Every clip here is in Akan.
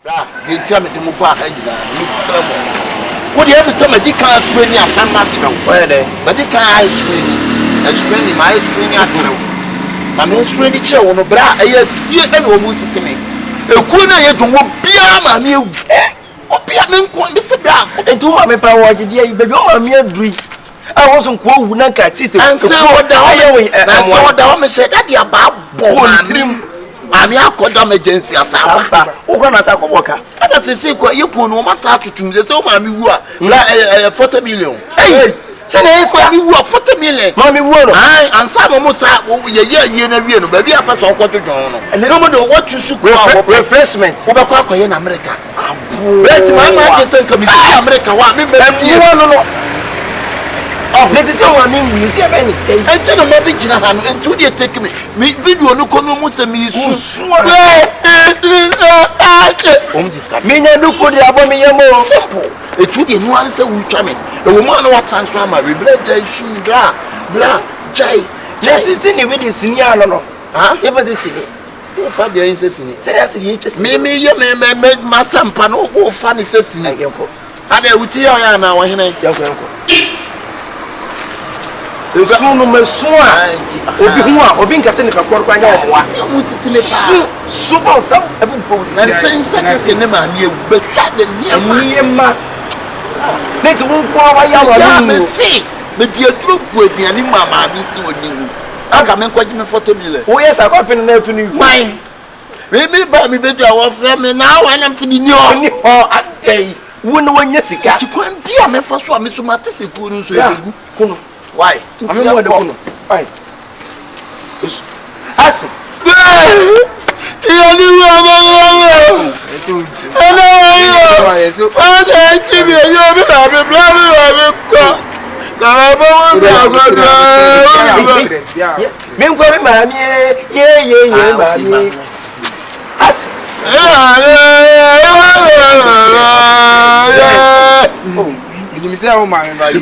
Bra, you tell me to move back. What do you ever say? You can't swing your son natural. Where they? But you can't swing. And swing my swing at you. My man swing the chair on a bra. I see it and almost see me. A corner yet to walk beyond my meal. Oh, Piaman, Mr. Brown. And to my power, dear, but you're a mere dream. I wasn't quote when I got it. And so what the highway and I saw the woman said that you're about born. I'm your code emergency as a woman as a worker. And as I say, you can almost have to do the so mammy who are 40 million. Hey, send a 40 million. Mammy, I and some almost a year, baby, I pass on quarter John. And they don't know what you should refreshment over in America. Let my man say, come to America. What me? Oh, let us know. I mean, we see anything. And tell them maybe Jinahan and to the take me. Video no conomus and me. Mina look for the abominable simple. A 2 day no answer will try me. A woman what transfer my blood soon blah blah jay. Just is anyway the senior. Huh? Never the city. Oh, Fabio is a senior. Say that's the interest. Maybe you may make my son pano or funny says. And I would tell you now. Soon, my son, Obin Casenica, super some and saying seconds in the man, you but sadly near me. Let one power young see, but your troop with me and in my mammy. I come and quite me 40 million. Oh, yes, I got in there to me. Mine. Maybe by me better our family now, and I'm to be new or a day. When yes, you can't be a man for so Miss Matisse. Why? I'm not going to why? Ask him. You say, oh, my God.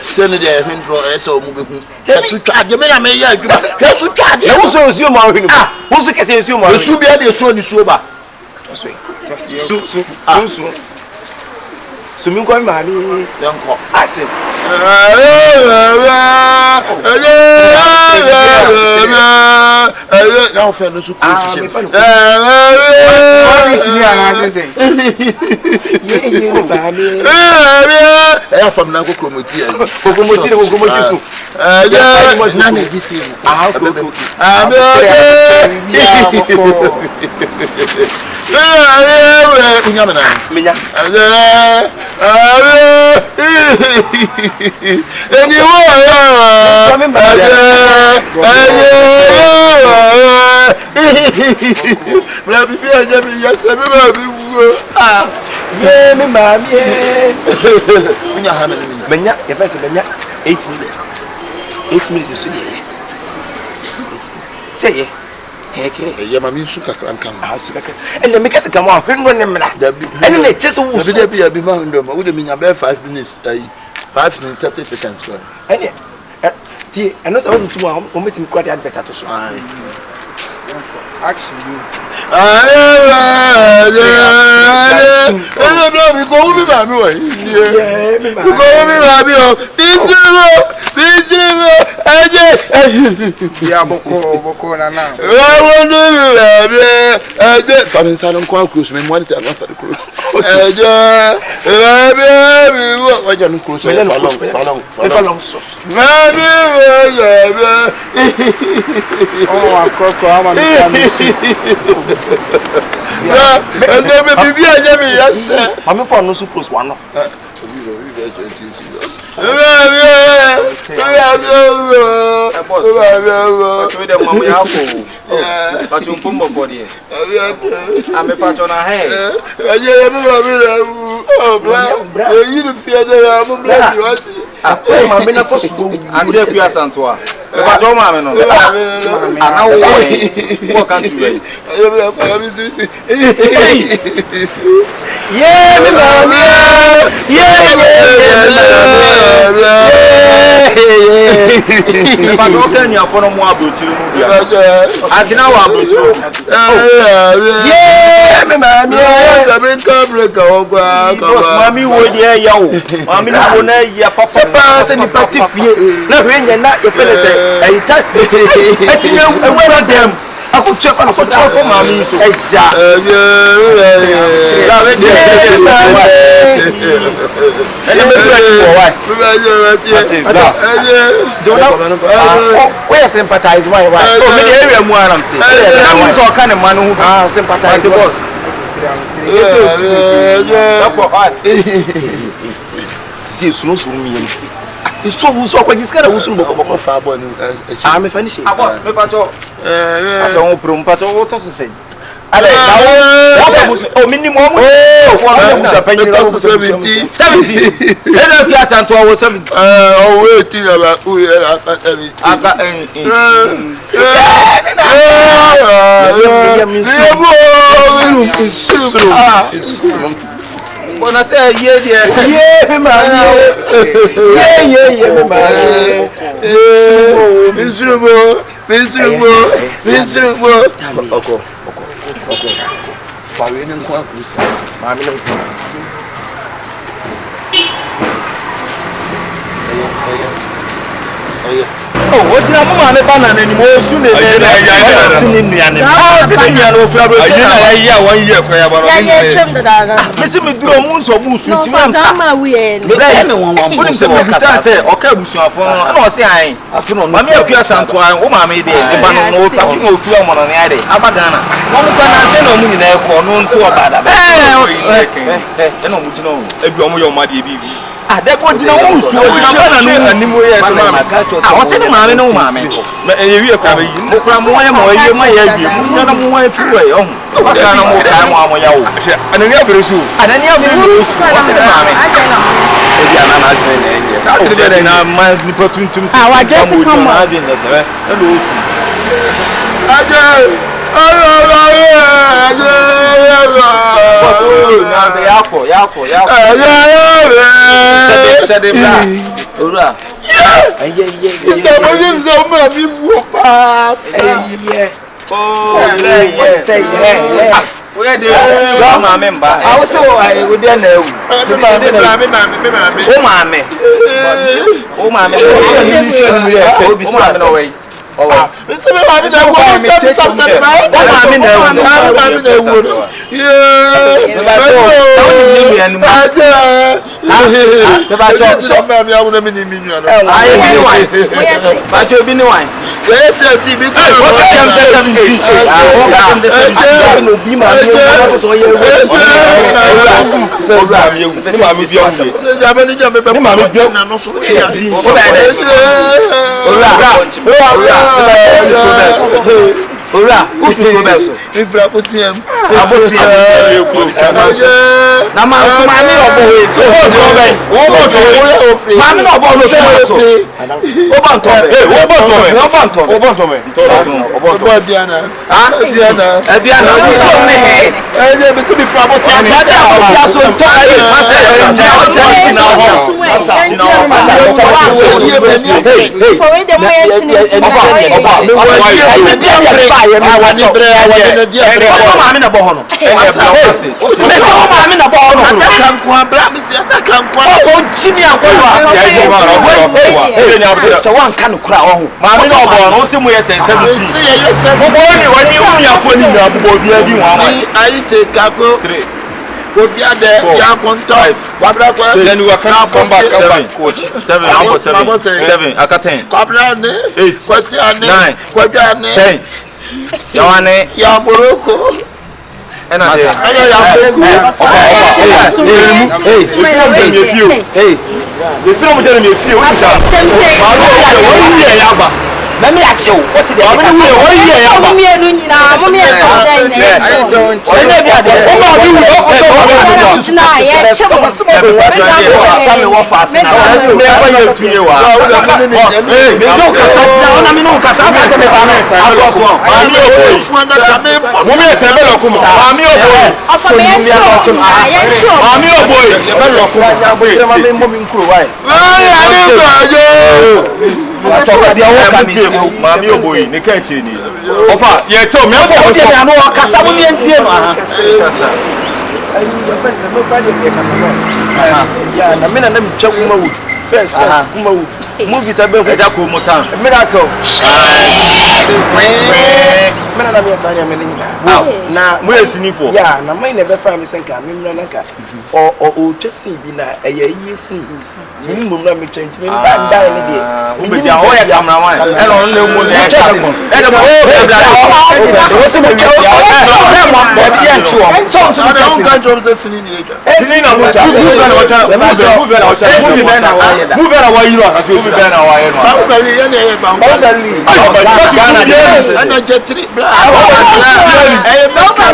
Send it there, so moving. Yes, you tried. You made a mayor. Yes, you tried. You also assume my who's the case? You must be a son is sober. So, you go, my young cop. I said, now, fellows who from Nago Committee. if I said 8 minutes. 8 minutes is say, hey, Mammy Suka can come. And the makers come off and run them. And they just would be a bimando, would have been about 5 minutes, 5 minutes, 30 seconds. See, and not only to our committing quite better to try. Actually, and then maybe I'm for no super one. I'm a patch on her head. You fear that I'm a I'm in a first and there we are Santua. But your mamma, and now what can't you Yeah, me mama. Yeah. But okay, you for no more about you. I think I want to. Yeah, me mama. Mommy would hear you. Mommy would hear papa. Separa ni party fie. Na hwenye na e fele say e taxi. Etinye e wera dem. Aku check on for mommy so. Eja. Where sympathize why? Oh, me the area mu anamte. Na so kan man hu. Ah, sympathize boss. See, slow me. It's so who's so quite scared of who's boko fa boy. I'm a finish. I was me pato. I don't prum pato what to say. Ale, oh minimum. Oh, for me 70. 70. And up here and to our 70. Oh, waiting about who here when I say yeah, man. Oh, what you want to ban anymore soon? I seen him. I seen him. One year. Listen, me do a moon so moose. Okay, I say, I feel on my appear sometime. Oh, my made it. No talking of film on the idea. Abagana. One can I say no moon in air for no so bad. I know, if you are your muddy baby. That was no so I was in the man, no mammy. You are coming. My wife away. Oh, what's an old time on my own. And then you have to. And then you have to. What's in the mammy? I just come out in Ora, who feel go belso? If I was him, na ma so ma ni obo we so o do be o free ma mi no obo lo so free o ba nto be o ba nto me Diana ah Diana o me he je be se bi fra bo se ya so nto ai ma se for we dem we chini ma mi na bo ho no ma mi na bo ho no kwa bra bi se da kan kwa o chini akwa so wan kan kura ho ma mi na bo no o se mu ye sense mu ti se ye se bo ni wani unu ya fo ni na bo bia di wan ai te kako 3 go via de ya konto wabra kwa then we can come back coach 7 aka 10 kwabra ne 8 kwasi ane 9 kwabra ne 10 yawane ya moroko ena ya moroko the film tell me feel what is that let me ask you what is the one year me enu nyina mo me Mami oboy ne ka chi ni ofa ye tell me for o dey na o kasa wo ni entie no aha ayi ya pesa no pa de ka no ya na me na mi twa kuma wood first kuma wood movie sabe ko da ko mutan miracle me na me sanya me ni na mo esini fo ya na me never find me senka me mra nanka o twesi bi na eya yesi mi mo na me change me ba nda ni de o be ja o ya cameraman e no na mo na e ka e no o se mo ke o e mo ba bi en chuo so don't can't jump say sini ni eja sini na mo cha mu be na o cha mu be na wa yi no aso mu be na wa yi no ba ko bali ya ne ba ko bali Ghana de ana je 3 bla eh ba ka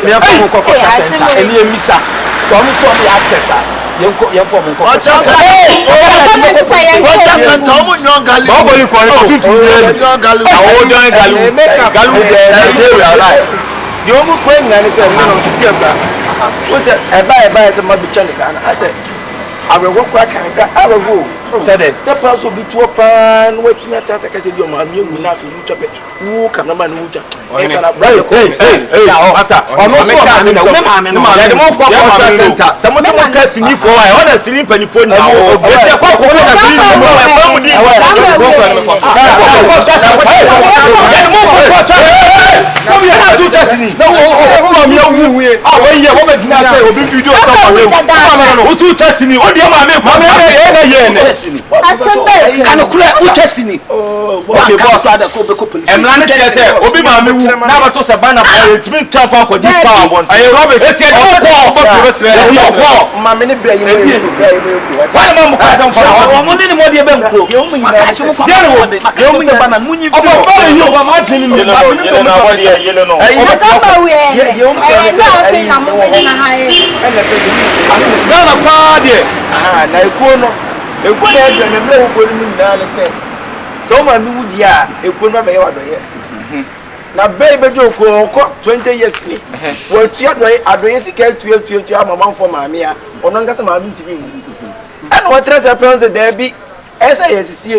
ya fa ko center eni emisa so mo so ya tesa ye fo mo ko center o mo nyogali ba boli ko tutu ni nyogali awo don galu de we alive yo mo ko ngani se mo no si eba o se eba se ma bi chane sana ase abewo kwa kan ga abewo said it sepa so bi tuo pa no watumi atata ka se di o ma mi ewu na afi mu chope wu ka na ma no wuja esa na hey ya o asa ono so ma me no ya de mo kwa kwa center se mo ka sini fo wa o na sini panifo na o ti kwa kwa na sini mo e pa mu di ya de mo kwa ko bi na tu chasini na o mi ewu we ye wo be dina say obi video so wa we o tu chasini o di ma me kwa me na ye ne kanokura uchesini okay boss ada ko be ko police emlan ke say obi ma me wu na ba to se bana pa etimi twa fa ko dis star bon aye robert etie de ko ko professor yo ko ma me ne bra yi we wala ma mo ka sam fa mo ne mo de be nkro yo mu nyina yo mu nyina bana munyi o ba yo ba ma tini ni ba ni so na wali yele no yo mu na mo be na hae Ghana pa de na ekuo no ekuo na edwa na mle wo ni nyina ne se so ma mi wudi a ekuo no ba ye wadoye na be be jo ko 20 years ni wo tia adoye sika tu amama fo ma me a ono ngasa ma mi ntimi ana wo trese pronse da bi esa yesisie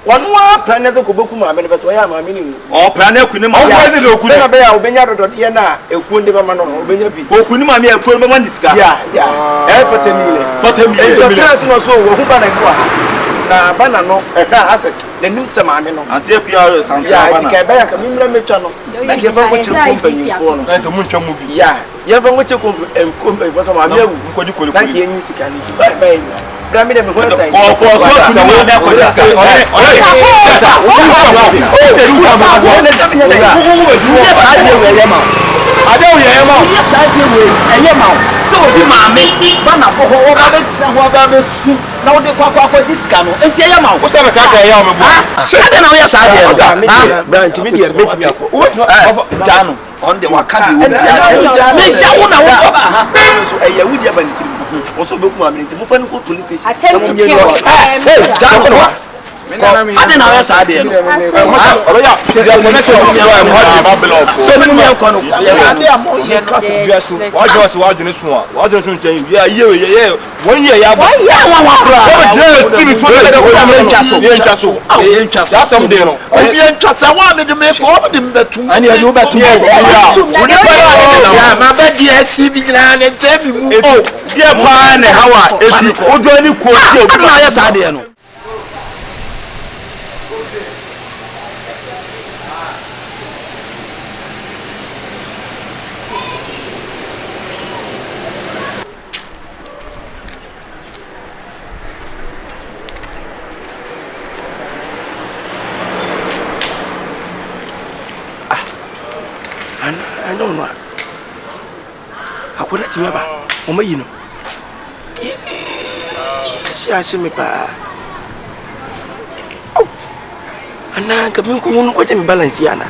wonu wa planete ko boku ma me ne beto ya ma me ni o planete ku ni ma o kwese le oku ni na be ya obenya dodo de na ekuo ndi ba ma no obenya bi oku ni ma me ekuo ba ma disika ya fotemile e trese no so wo hu ba na kwa na bana no asa nanim se ma me no ante akua santra ya dika ba ya ka mimra metwa no na ke fa ko chiri company fo no na se mun twa movie ya ye fa ko chiri company fo so ma me wu ko di ko na ke yin sika ni bye Grammy dem ko sai o fo so ku ni ma me ko ja sai so obi maame bana bo ho o ba be tira ho ba be su na wo de kwa disika no enti eya ma wo sabe ka ya o me bo ade na wo ya sa de no bra enti me de metimi akọ wo jano on the waka bi wo me jawo na wo ba ha so eya wudi aba ni tiri wo so be ku maame enti mo fa ni ko police station attempt to kill jano no ade na wo ya sa de no o ya ya mo so mi ya mo so mi mi ko no ade amo ye no biasu wa jo se wa dwene so a wa dwene so nchen ya ye won ye ya ba wa kura o be jere tv so de ko ye ntwa so asem de no obi ntwa sa wa me de me ko o de mbetu ani ya betu oni para ya ma be DSTV na ne temi mu o die pa ne hawa eti odo ni ko ti obi na ya sa de no I don't know. I couldn't remember. Mama, you know. She asked me, oh, and now I'm going to balance. Yana.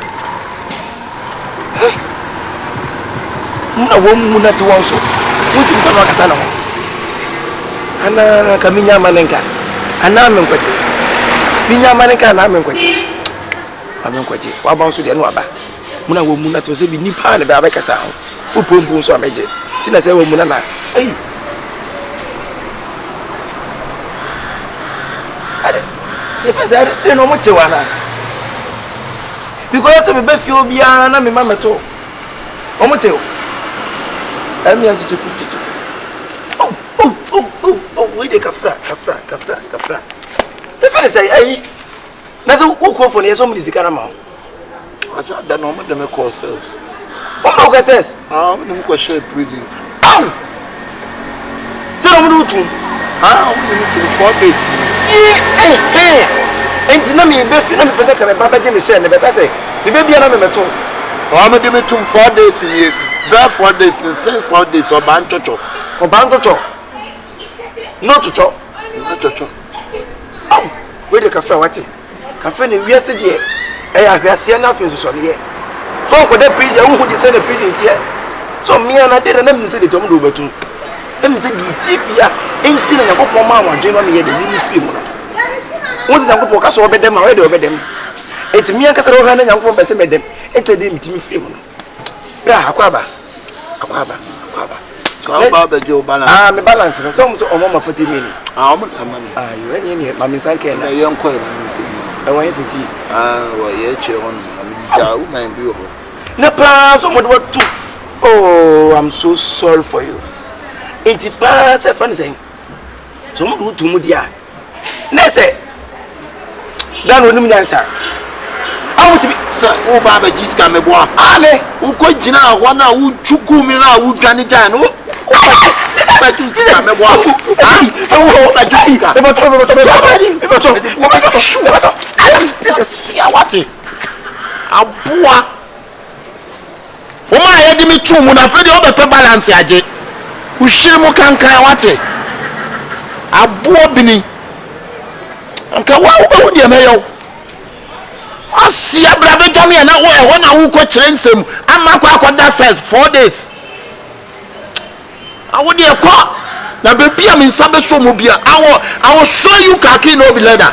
na wo mu na te won so wuti ko no kasa na ho ana kaminya manenka ana menkwati binya manenka na menkwati amenkwati wa ba so de no aba muna wo mu na to se bi nipa na ba ba kasa ho upompo so ameje ti na se wo mu na na ai ade e fa za de no mo chewa na because me be fi obia na me mama to o mo chewa ami ajiche kujiche we de kafra e fa say ai na so wo ko fo ne so mo dizikana ma acha da no mo de me call sales o mo ko sales mo de ko share prison se no mo do tu mo de tu 4 days enti na me be fi na me pese ka me baba de me share ne beta say me be bia na me meto mo de me tu 4 days ni be 4 days say 4 days o ban chocho no chocho we de kafra wati kafe ne wiase de e ahwase na afi so ne ye so ko de prison wo hu de say na prison tie so me na de na me say de tom do betu em say di tipia enti na yakopɔ ma wadwe no me ye de ni fi mu no wo se yakopɔ ka so obedem ma we de obedem enti me an ka say wo ha na yakopɔ be say medem enti de ntimi fi mu no bra akwaba ka ba jo balance me balance na so mo so omo ma 40 mini o mo da mami yo eni ma me sanke na ye nko na e wan fifi wa ye chire won na ja u man bi ho na pa so mo do tu oh I'm so sorry for you enti pa se fan say so mo do tu mu dia na se dan onim nyansa awuti bi o ba ba jiska me boa ale u ko jina ho na u chuku mi na u dwane jan no ba jiska me boa o ba jiska e boto this is ya wati aboa o ma ye di mi tu mu na fe de o be pe balance aje u shiri mu kankan wati aboa bini anka wa o ba hu de meyo asia bra be jami na wo e wona wo ko kire nsem ama kwa akoda first 4 days awo de ko na be bia me nsa be so mo bia I will show you kaki no be leather